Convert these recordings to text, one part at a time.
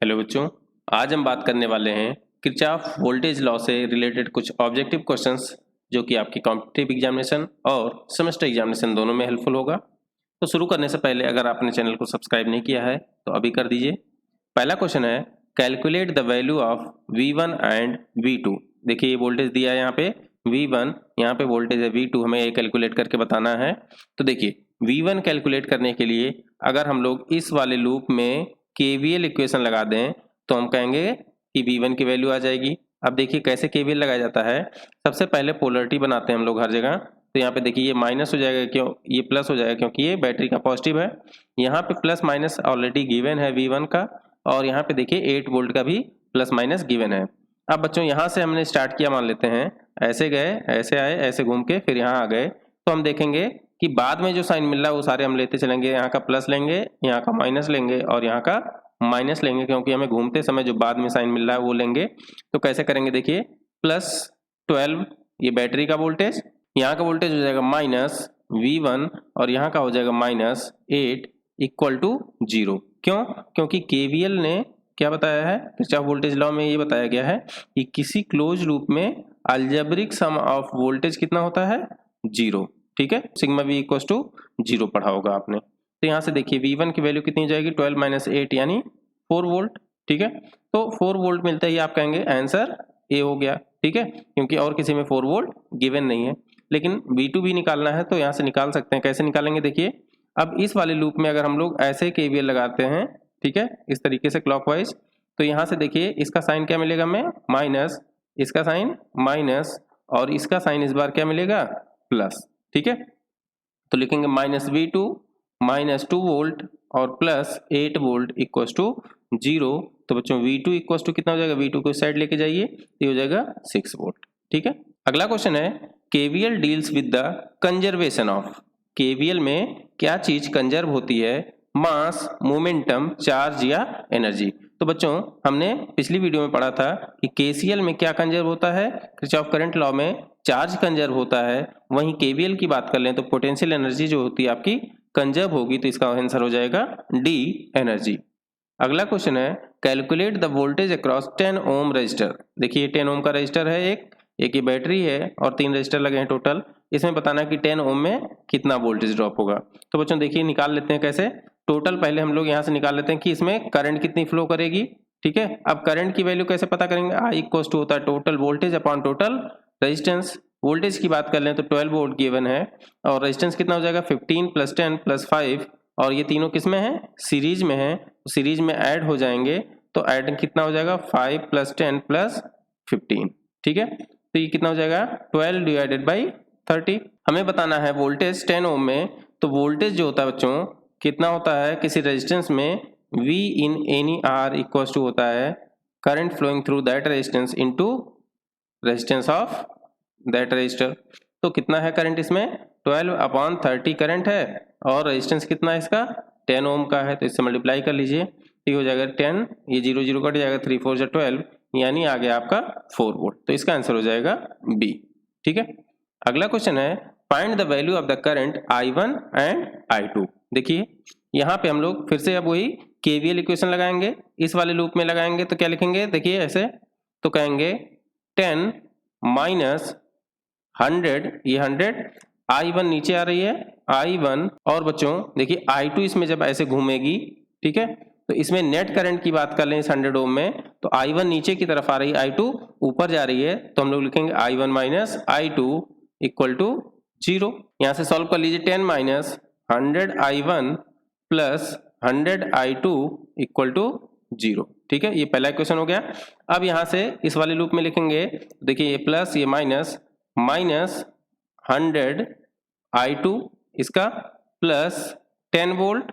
Hello बच्चों, आज हम बात करने वाले हैं किरचॉफ वोल्टेज लॉ से रिलेटेड कुछ ऑब्जेक्टिव क्वेश्चंस जो कि आपकी कॉम्पिटिटिव एग्जामिनेशन और सेमेस्टर एग्जामिनेशन दोनों में हेल्पफुल होगा। तो शुरू करने से पहले अगर आपने चैनल को सब्सक्राइब नहीं किया है तो अभी कर दीजिए। पहला क्वेश्चन है, calculate the value of V1 and V2। देखिए ये वोल्टेज दिया है यहाँ पे V1, यहाँ पे वोल्टेज है V2, हमें ये कैलकुलेट करके बताना है। तो देखिए V1 कैलकुलेट करने के लिए अगर हम लोग इस वाले लूप में KVL इक्वेशन लगा दें तो हम कहेंगे कि V1 की वैल्यू आ जाएगी। अब देखिए कैसे KVL लगाया जाता है। सबसे पहले पोलरिटी बनाते हैं हम लोग हर जगह। तो यहाँ पे देखिए ये माइनस हो जाएगा, क्यों ये प्लस हो जाएगा, क्योंकि ये बैटरी का पॉजिटिव है। यहाँ पे प्लस माइनस ऑलरेडी गिवन है V1 का, और यहाँ पे देखिए 8 वोल्ट का भी प्लस माइनस गिवन है। अब बच्चों यहाँ से हमने स्टार्ट किया, मान लेते हैं ऐसे गए, ऐसे आए, ऐसे घूम के फिर यहाँ आ गए, तो हम देखेंगे कि बाद में जो साइन मिल रहा है वो सारे हम लेते चलेंगे। यहाँ का प्लस लेंगे, यहाँ का माइनस लेंगे और यहाँ का माइनस लेंगे, क्योंकि हमें घूमते समय जो बाद में साइन मिल रहा है वो लेंगे। तो कैसे करेंगे, देखिए +12 ये बैटरी का वोल्टेज, यहाँ का वोल्टेज हो जाएगा माइनस V1 और यहाँ का हो जाएगा -8 इक्वल टू 0। क्यों? क्योंकि KVL ने क्या बताया है, किरचॉफ वोल्टेज लॉ में ये बताया गया है कि किसी क्लोज लूप में अलजेब्रिक सम ऑफ वोल्टेज कितना होता है, 0। ठीक है, सिग्मा V इक्वल टू 0 पढ़ा होगा आपने। तो यहाँ से देखिए V1 की वैल्यू कितनी हो जाएगी, 12 - 8 यानी 4 वोल्ट। ठीक है, तो 4 वोल्ट मिलता ही आप कहेंगे आंसर ए हो गया। ठीक है, क्योंकि और किसी में 4 वोल्ट गिवन नहीं है। लेकिन V2 भी निकालना है तो यहाँ से निकाल सकते हैं। कैसे निकालेंगे, देखिए अब इस वाले लूप में अगर हम लोग ऐसे KVL लगाते हैं, ठीक है, इस तरीके से क्लॉकवाइज, तो यहाँ से देखिए इसका साइन क्या मिलेगा हमें, माइनस, इसका साइन माइनस, और इसका साइन इस बार क्या मिलेगा, प्लस। ठीक है, तो लिखेंगे -V2 -2 वोल्ट और +8 वोल्ट इक्व टू 0। तो बच्चों V2 इक्व टू कितना हो जाएगा, V2 को साइड लेके जाइए, ये हो जाएगा 6 वोल्ट। ठीक है, अगला क्वेश्चन है, KVL deals with the conservation of. KVL में क्या चीज कंजर्व होती है, मास, मोमेंटम, चार्ज या एनर्जी। तो बच्चों हमने पिछली वीडियो में पढ़ा था कि KCL में क्या कंजर्व होता है, किरचॉफ करंट लॉ में चार्ज कंजर्व होता है। वहीं KVL की बात कर लें तो पोटेंशियल एनर्जी जो होती है आपकी कंजर्व होगी, तो इसका आंसर हो जाएगा डी, एनर्जी। अगला क्वेश्चन है, calculate the voltage across 10 ohm resistor. देखिए 10 ओम का रजिस्टर है, एक ये बैटरी है और 3 रजिस्टर लगे हैं टोटल। इसमें बताना है कि 10 ओम में कितना वोल्टेज ड्रॉप होगा। तो बच्चों देखिए निकाल लेते हैं कैसे। टोटल पहले हम लोग यहाँ से निकाल लेते हैं कि इसमें करंट कितनी फ्लो करेगी। ठीक है, अब करंट की वैल्यू कैसे पता करेंगे, I इक्वल टू होता है total voltage upon total resistance. Voltage की बात कर लें तो 12 वोल्ट गिवन है, और रेजिस्टेंस कितना हो जाएगा, 15 + 10 + 5, और ये तीनों किस में है, सीरीज में है। सीरीज में ऐड हो जाएंगे तो ऐड कितना हो जाएगा, 5 + 10 + 15। ठीक है, तो ये कितना हो जाएगा, 12 डिवाइडेड बाई 30। हमें बताना है वोल्टेज 10 ओम में, तो वोल्टेज जो होता है बच्चों कितना होता है किसी रेजिस्टेंस में, V in any R equal to होता है current flowing through that resistance into resistance of that register. तो कितना है करंट इसमें, 12/30 करंट है, और रेजिस्टेंस कितना है इसका, 10 ओम का है, तो इससे मल्टीप्लाई कर लीजिए, ये हो जाएगा 10, ये 0 0 कट जाएगा, 3 4 12, यानी आ गया आपका 4 वोल्ट। तो इसका आंसर हो जाएगा बी। ठीक है, अगला क्वेश्चन है, find the value of the current I1 and I2। देखिए यहाँ पे हम लोग फिर से अब वही KVL इक्वेशन लगाएंगे, इस वाले लूप में लगाएंगे तो क्या लिखेंगे, देखिए ऐसे, तो कहेंगे 10 माइनस 100, ये 100, I1 नीचे आ रही है, I1, और बच्चों देखिए I2 इसमें जब ऐसे घूमेगी, ठीक है, तो इसमें नेट करंट की बात कर लें इस 100 ओम में, तो I1 नीचे की तरफ आ रही है, I2 ऊपर जा रही है, तो हम लोग लिखेंगे I1 minus I2 equal to 0। यहाँ से सॉल्व कर लीजिए, 10 minus 100 I1 plus 100 I2 equal to 0। ठीक है, ये पहला क्वेश्चन हो गया। अब यहाँ से इस वाले लूप में लिखेंगे, देखिए ये प्लस, ये माइनस, माइनस 100 I2 इसका प्लस 10 वोल्ट,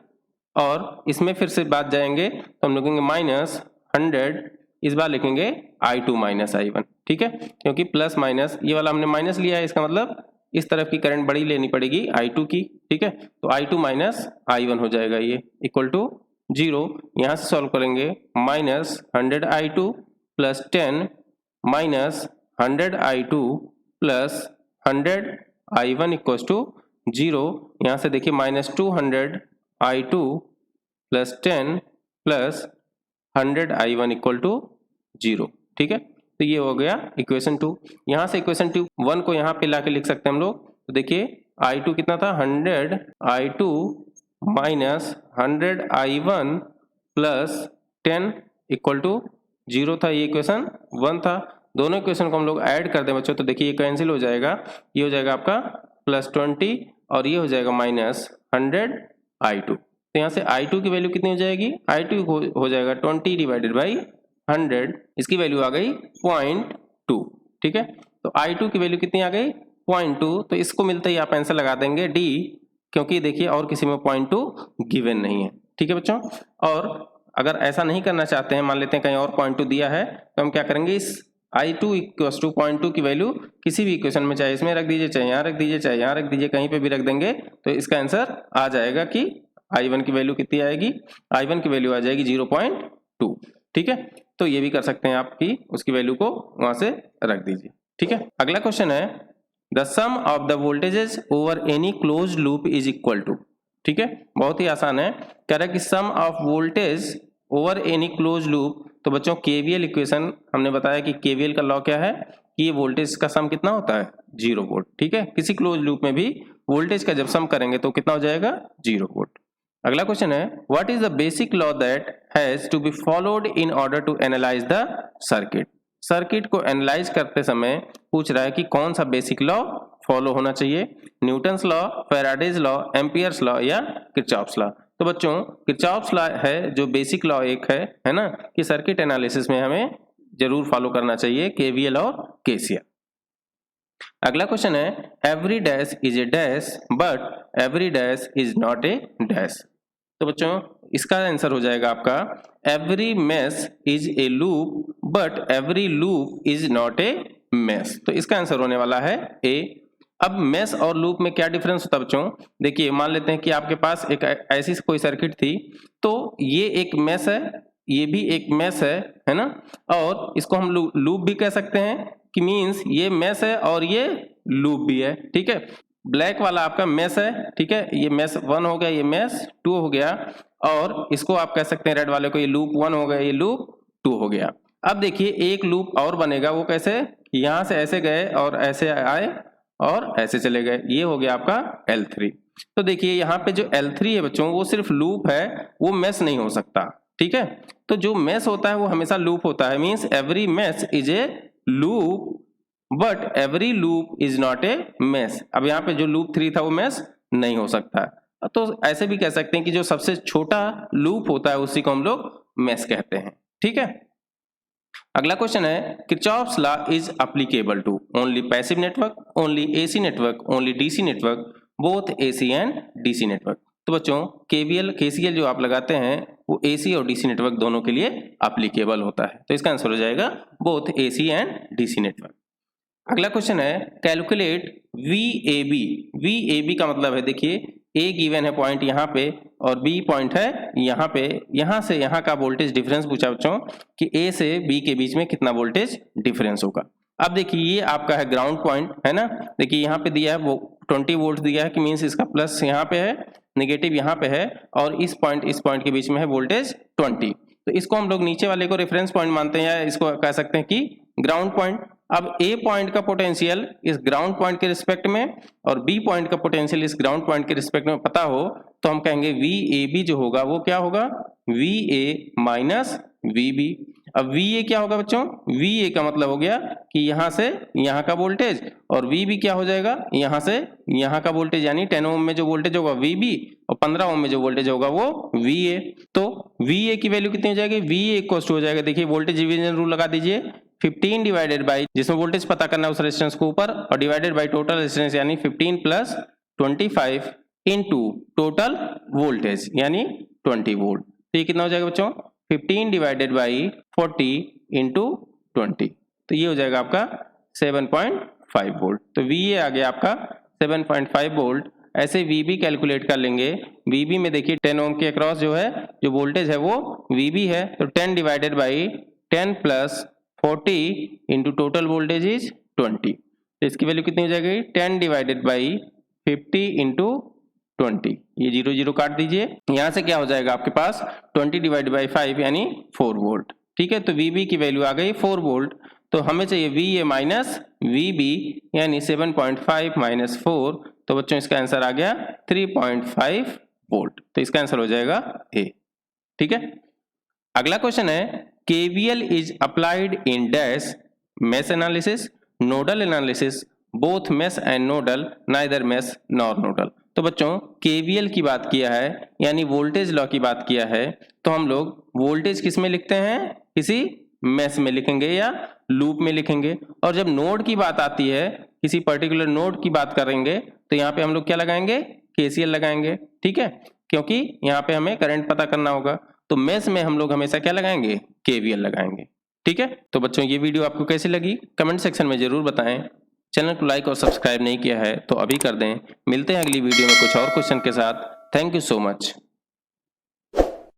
और इसमें फिर से बात जाएंगे तो हम लिखेंगे माइनस 100, इस बार लिखेंगे I2 माइनस I1। ठीक है, क्योंकि प्लस माइनस ये वाला हमने माइनस लिया है, इसका मतलब इस तरफ की करंट बड़ी लेनी पड़ेगी I2 की। ठीक है, तो I2 माइनस I1 हो जाएगा, ये इक्वल टू 0। यहाँ से सॉल्व करेंगे, minus 100 I2 plus 10 minus 100 I2 plus 100 I1 equal to 0। यहाँ से देखिए -200 I2 plus 10 plus 100I1 equal to 0, ठीक है। तो ये हो गया इक्वेशन 2। यहाँ से इक्वेशन 1 को यहाँ पे ला के लिख सकते हैं हम लोग। तो देखिए I2 कितना था, 100I2 minus 100I1 plus 10 equal to 0 था। ये इक्वेशन 1 था। दोनों इक्वेशन को हम लोग ऐड कर दें बच्चों, तो देखिए ये कैंसिल हो जाएगा। ये हो जाएगा आपका प्लस 20 और ये हो जाएगा माइनस 100I2। तो यहाँ से I2 की वैल्यू कितनी हो जाएगी, I2 हो जाएगा 20 डिवाइडेड बाई 100, इसकी वैल्यू आ गई 0.2, ठीक है। तो I2 की वैल्यू कितनी आ गई, 0.2। तो इसको मिलते ही आप आंसर लगा देंगे D, क्योंकि देखिए और किसी में 0.2 गिवन नहीं है, ठीक है बच्चों। और अगर ऐसा नहीं करना चाहते हैं, मान लेते हैं कहीं और 0.2 दिया है, तो हम क्या करेंगे, इस I2 इक्वल्स टू 0.2 की वैल्यू किसी भी इक्वेशन में, चाहे इसमें रख दीजिए, चाहे यहाँ रख दीजिए, चाहे यहाँ रख दीजिए, कहीं पे भी रख देंगे तो इसका आंसर आ जाएगा कि I1 की वैल्यू कितनी आएगी, I1 की वैल्यू आ जाएगी 0.2, ठीक है। तो ये भी कर सकते हैं आप कि उसकी वैल्यू को वहां से रख दीजिए, ठीक है। अगला क्वेश्चन है the sum of the voltages over any closed loop is equal to, ठीक है। बहुत ही आसान है, कह रहा है कि sum of voltage over any close loop. तो बच्चों केवीएल इक्वेशन हमने बताया कि केवीएल का लॉ क्या है कि ये वोल्टेज का सम कितना होता है, 0 वोल्ट, ठीक है। किसी क्लोज लूप में भी वोल्टेज का जब सम करेंगे तो कितना हो जाएगा, 0 वोल्ट। अगला क्वेश्चन है what is the basic law that has to be followed in order to analyse the circuit. Circuit को एनालाइज करते समय पूछ रहा है कि कौन सा बेसिक लॉ फॉलो होना चाहिए, Newton's law, Faraday's law, Ampere's law या किरचॉफ्स लॉ। तो बच्चों किरचॉफ्स लॉ है जो बेसिक लॉ एक है ना, कि सर्किट एनालिसिस में हमें जरूर फॉलो करना चाहिए केवीएल और केसीएल। अगला क्वेश्चन है every dash is a dash but every dash is not a dash. तो बच्चों इसका आंसर हो जाएगा आपका every mesh is a loop but every loop is not a mesh. तो इसका आंसर होने वाला है ए। अब मेश और लूप में क्या डिफरेंस होता है बच्चों, देखिए मान लेते हैं कि आपके पास एक ऐसी कोई सर्किट थी, तो ये एक मेश है, ये भी एक मेश है ना, और इसको हम लूप भी कह सकते हैं कि मीन्स ये मेश है और ये लूप भी है, ठीक है। ब्लैक वाला आपका मेश है, ठीक है, ये मेश 1 हो गया, ये मेश 2 हो गया, और इसको आप कह सकते हैं रेड वाले को ये लूप 1 हो गया, ये लूप 2 हो गया। अब देखिए एक लूप और बनेगा, वो कैसे, यहां से ऐसे गए और ऐसे आए और ऐसे चले गए, ये हो गया आपका L3। तो देखिए यहाँ पे जो L3 है बच्चों वो सिर्फ लूप है, वो मेश नहीं हो सकता, ठीक है। तो जो मेश होता है वो हमेशा लूप होता है, means every mesh is a loop but every loop is not a mesh. अब यहाँ पे जो लूप 3 था वो मेश नहीं हो सकता, तो ऐसे भी कह सकते हैं कि जो सबसे छोटा लूप होता है उसी को हम लोग मेश कहते हैं, ठीक है। अगला क्वेश्चन है Kirchhoff's law is applicable to only passive network, only AC network, only DC network, both AC and DC network. तो बच्चों केवीएल केसीएल जो आप लगाते हैं वो एसी और डीसी नेटवर्क दोनों के लिए एप्लीकेबल होता है, तो इसका आंसर हो जाएगा both AC and DC network. अगला क्वेश्चन है कैलकुलेट VAB। VAB का मतलब है देखिए A गिवन है पॉइंट यहाँ पे और B पॉइंट है यहाँ पे, यहाँ से यहाँ का वोल्टेज डिफरेंस पूछा बच्चों कि A से B के बीच में कितना वोल्टेज डिफरेंस होगा। अब देखिए ये आपका है ग्राउंड पॉइंट है ना, देखिए यहाँ पे दिया है वो 20 वोल्ट दिया है कि मीन्स इसका प्लस यहाँ पे है, नेगेटिव यहाँ पे है, और इस पॉइंट के बीच में है वोल्टेज 20। तो इसको हम लोग नीचे वाले को रेफरेंस पॉइंट मानते हैं, या इसको कह सकते हैं कि ग्राउंड पॉइंट। अब ए पॉइंट का पोटेंशियल इस ग्राउंड पॉइंट के रिस्पेक्ट में और बी पॉइंट का पोटेंशियल इस ग्राउंड पॉइंट के रिस्पेक्ट में पता हो तो हम कहेंगे VAB जो होगा वो क्या होगा, VA माइनस VB। अब VA क्या होगा बच्चों, VA का मतलब हो गया कि यहाँ से यहाँ का वोल्टेज, और VB क्या हो जाएगा, यहाँ से यहाँ का वोल्टेज, यानी 10 ओम में जो वोल्टेज होगा VB और 15 ओम में जो वोल्टेज होगा वो VA। तो VA की वैल्यू कितनी हो जाएगी, VA इक्वल टू हो जाएगा, देखिए वोल्टेज डिवीजन रूल लगा दीजिए, 15 डिवाइडेड बाई जिसमें वोल्टेज पता करना है उस रेजिस्टेंस को ऊपर, और डिवाइडेड बाई टोटल रेजिस्टेंस यानी 15 प्लस 25 इनटू टोटल वोल्टेज यानी 20 वोल्ट। तो ये कितना हो जाएगा बच्चों, 15 डिवाइडेड बाई 40 इंटू 20, तो ये हो जाएगा आपका 7.5 वोल्ट। तो VA आ गया आपका 7.5 वोल्ट। ऐसे VB कैलकुलेट कर लेंगे, VB में देखिए 10 ओम के अक्रॉस जो है जो वोल्टेज है वो VB है, तो 10 divided by 10 plus 40 into total voltage is 20, तो इसकी वैल्यू कितनी हो जाएगी, 10 डिवाइडेड बाई 50 इंटू 20, ये 0 0 काट दीजिए। यहाँ से क्या हो जाएगा आपके पास 20 डिवाइड बाई 5 यानी 4 वोल्ट। ठीक है, तो VB की वैल्यू आ गई 4 वोल्ट, तो हमें चाहिए VA माइनस VB यानी 7.5 माइनस 4, तो बच्चों इसका आंसर आ गया 3.5 वोल्ट, तो इसका आंसर हो जाएगा A। ठीक है, अगला क्वेश्चन है KVL is applied in dash mesh analysis, nodal analysis, both mesh and nodal, neither mesh nor nodal. तो बच्चों KVL की बात किया है यानी वोल्टेज लॉ की बात किया है, तो हम लोग वोल्टेज किस में लिखते हैं, किसी मेश में लिखेंगे या लूप में लिखेंगे। और जब नोड की बात आती है, किसी पर्टिकुलर नोड की बात करेंगे, तो यहाँ पे हम लोग क्या लगाएंगे, KCL लगाएंगे। ठीक है, क्योंकि यहाँ पे हमें करंट पता करना होगा, तो मेश में हम लोग हमेशा क्या लगाएंगे, KVL लगाएंगे। ठीक है, तो बच्चों ये वीडियो आपको कैसी लगी कमेंट सेक्शन में जरूर बताएं। चैनल को लाइक और सब्सक्राइब नहीं किया है तो अभी कर दें। मिलते हैं अगली वीडियो में कुछ और क्वेश्चन के साथ। Thank you so much.